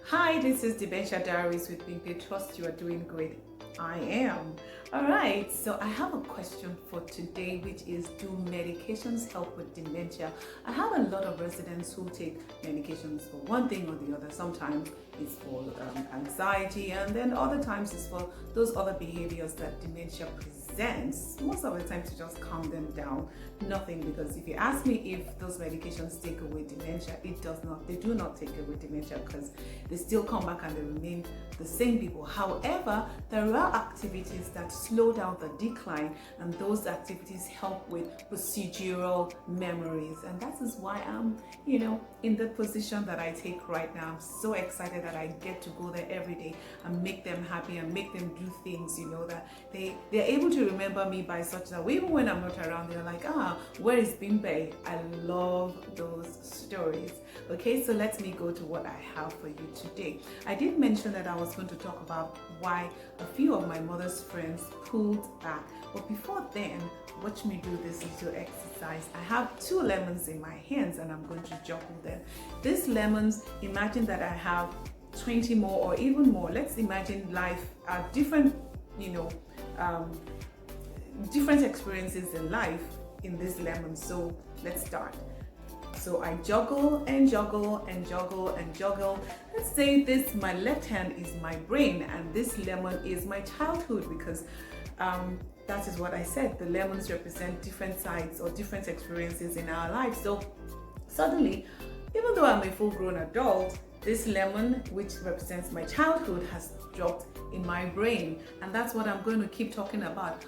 Hi, this is Dementia Diaries with Bimpe. Trust you are doing great. I am. Alright, so I have a question for today, which is, do medications help with dementia? I have a lot of residents who take medications for one thing or the other. Sometimes it's for anxiety, and then other times it's for those other behaviors that dementia presents. Most of the time to just calm them down. Nothing, because if you ask me if those medications take away dementia, it does not. They do not take away dementia, because they still come back and they remain the same people. However, there are activities that slow down the decline, and those activities help with procedural memories, and that is why I'm in the position that I take right now. I'm so excited that I get to go there every day and make them happy and make them do things that they're able to remember me by such that even when I'm not around, they're like, where is Bimbe? I love those stories. Okay, so let me go to what I have for you today. I did mention that I was going to talk about why a few of my mother's friends pulled back. But before then, watch me do this little exercise. I have 2 lemons in my hands and I'm going to juggle them. These lemons, imagine that I have 20 more or even more. Let's imagine life, different experiences in life in these lemons. So let's start. So I juggle and juggle and juggle and juggle. Let's say my left hand is my brain and this lemon is my childhood, because that is what I said. The lemons represent different sides or different experiences in our lives. So suddenly, even though I'm a full-grown adult, this lemon, which represents my childhood, has dropped in my brain, and that's what I'm going to keep talking about.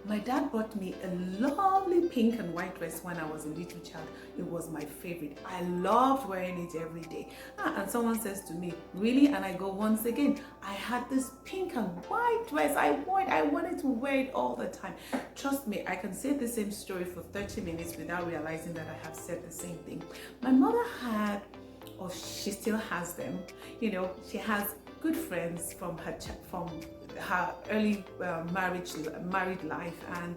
My dad bought me a lovely pink and white dress when I was a little child. It was my favorite. I loved wearing it every day. And someone says to me, really? And I go, once again, I had this pink and white dress. I wanted to wear it all the time. Trust me, I can say the same story for 30 minutes without realizing that I have said the same thing. My mother had, or she still has them, she has good friends from her early married life, and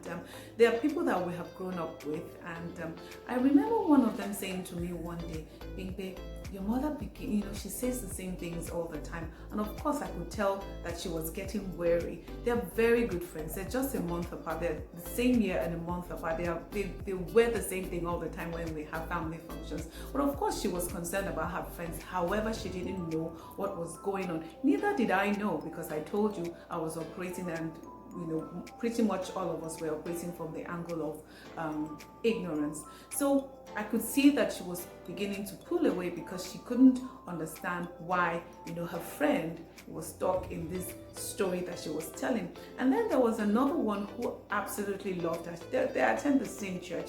there are people that we have grown up with, and I remember one of them saying to me one day, Bimpe, your mother became, she says the same things all the time. And of course I could tell that she was getting weary. They're very good friends. They're just a month apart. They're the same year and a month apart. They wear the same thing all the time when we have family functions. But of course she was concerned about her friends. However, she didn't know what was going on. Neither did I know, because I told you I was operating, and pretty much all of us were operating from the angle of ignorance. So I could see that she was beginning to pull away because she couldn't understand why her friend was stuck in this story that she was telling. And then there was another one who absolutely loved her. They attend the same church.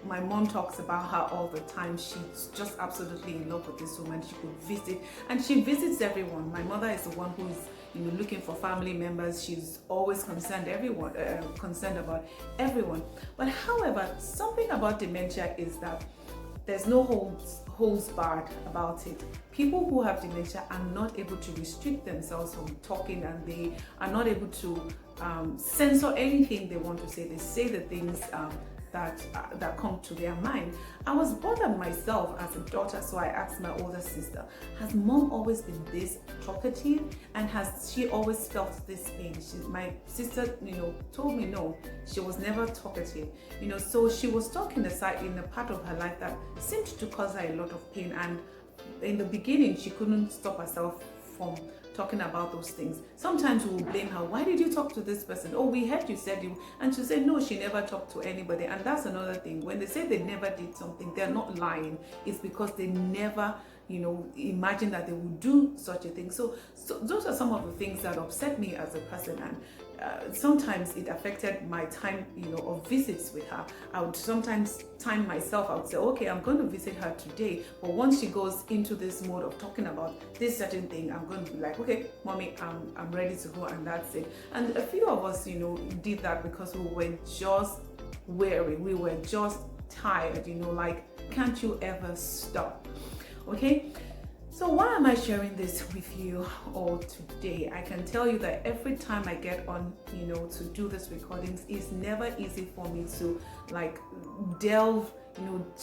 My mom talks about her all the time. She's just absolutely in love with this woman. She could visit, and she visits everyone. My mother is the one who is looking for family members. She's always concerned about everyone. But however, something about dementia is that there's no holds barred about it. People who have dementia are not able to restrict themselves from talking, and they are not able to censor anything they want to say. They say the things that come to their mind. I was bothered myself as a daughter, so I asked my older sister, has mom always been this talkative, and has she always felt this pain? My sister told me no, she was never talkative. So she was stuck in a part of her life that seemed to cause her a lot of pain, and in the beginning she couldn't stop herself from talking about those things. Sometimes we will blame her. Why did you talk to this person? Oh, we heard you said you. And she said, no, she never talked to anybody. And that's another thing. When they say they never did something, they're not lying. It's because they never imagine that they would do such a thing. So those are some of the things that upset me as a person, and sometimes it affected my time of visits with her. I would sometimes time myself. I would say, okay, I'm going to visit her today, but once she goes into this mode of talking about this certain thing, I'm going to be like, okay, mommy, I'm ready to go, and that's it. And a few of us did that because we were just weary, we were just tired, like, can't you ever stop? Okay, so why am I sharing this with you all today? I can tell you that every time I get on, to do these recordings, it's never easy for me to delve,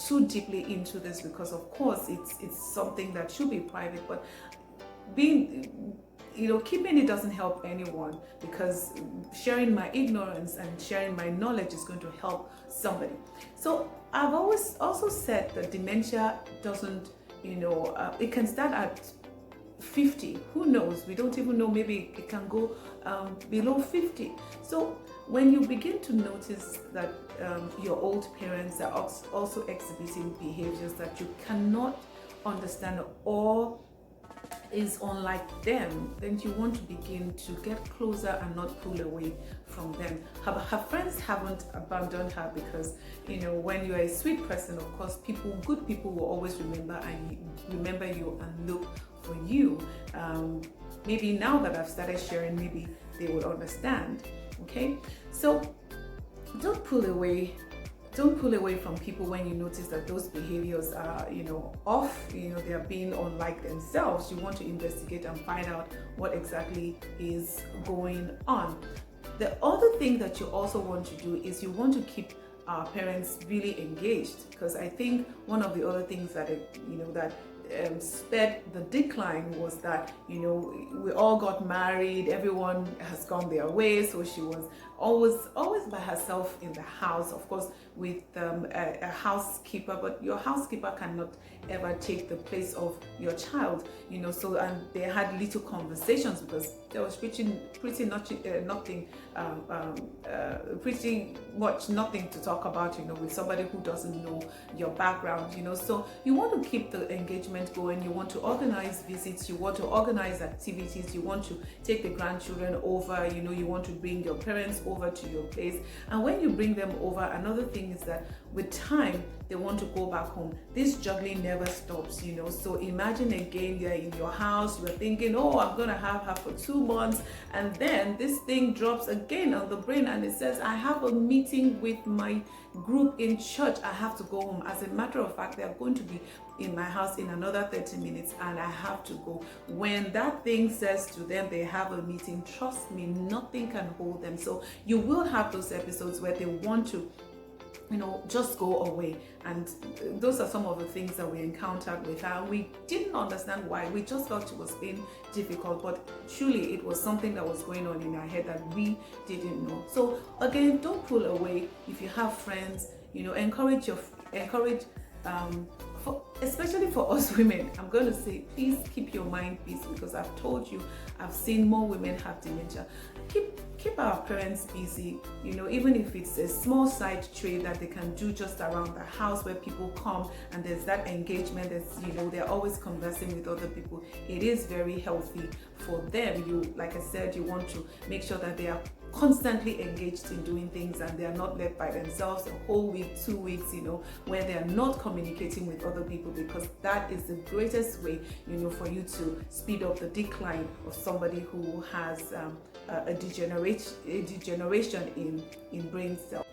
too deeply into this, because of course it's something that should be private, but being keeping it doesn't help anyone, because sharing my ignorance and sharing my knowledge is going to help somebody. So I've always also said that dementia doesn't, it can start at 50. Who knows? We don't even know. Maybe it can go below 50. So when you begin to notice that your old parents are also exhibiting behaviors that you cannot understand or is unlike them, then you want to begin to get closer and not pull away from them. Her friends haven't abandoned her, because when you're a sweet person, of course, good people will always remember you and look for you. Maybe now that I've started sharing, maybe they will understand. Okay, so don't pull away from people when you notice that those behaviors are off, they are being unlike themselves. You want to investigate and find out what exactly is going on. The other thing that you also want to do is you want to keep our parents really engaged, because I think one of the other things that sped the decline was that we all got married, everyone has gone their way, so she was always by herself in the house, of course with a housekeeper, but your housekeeper cannot ever take the place of your child, so, and they had little conversations because there was pretty much nothing to talk about, with somebody who doesn't know your background, so you want to keep the engagement going. You want to organize visits, you want to organize activities, you want to take the grandchildren over, you want to bring your parents over to your place. And when you bring them over, another thing is that with time they want to go back home. This juggling never stops, so imagine again, you're in your house, you're thinking, oh, I'm gonna have her for 2 months, and then this thing drops again on the brain and it says, I have a meeting with my group in church, I have to go home. As a matter of fact, they're going to be in my house in another 30 minutes and I have to go. When that thing says to them they have a meeting, trust me, nothing can hold them. So you will have those episodes where they want to just go away, and those are some of the things that we encountered with her. We didn't understand why. We just felt she was being difficult, but truly it was something that was going on in her head that we didn't know. So again, don't pull away. If you have friends, encourage especially for us women, I'm going to say, please keep your mind busy, because I've told you, I've seen more women have dementia. Keep our parents busy, even if it's a small side trade that they can do just around the house where people come and there's that engagement, they're always conversing with other people. It is very healthy for them. Like I said, you want to make sure that they are constantly engaged in doing things and they are not left by themselves a whole week, 2 weeks, where they are not communicating with other people, because that is the greatest way, for you to speed up the decline of somebody who has a degeneration in brain cells.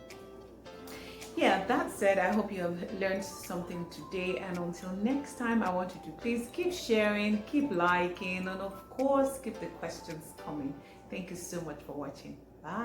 Yeah, that said, I hope you have learned something today, and until next time, I want you to please keep sharing, keep liking, and of course keep the questions coming. Thank you so much for watching.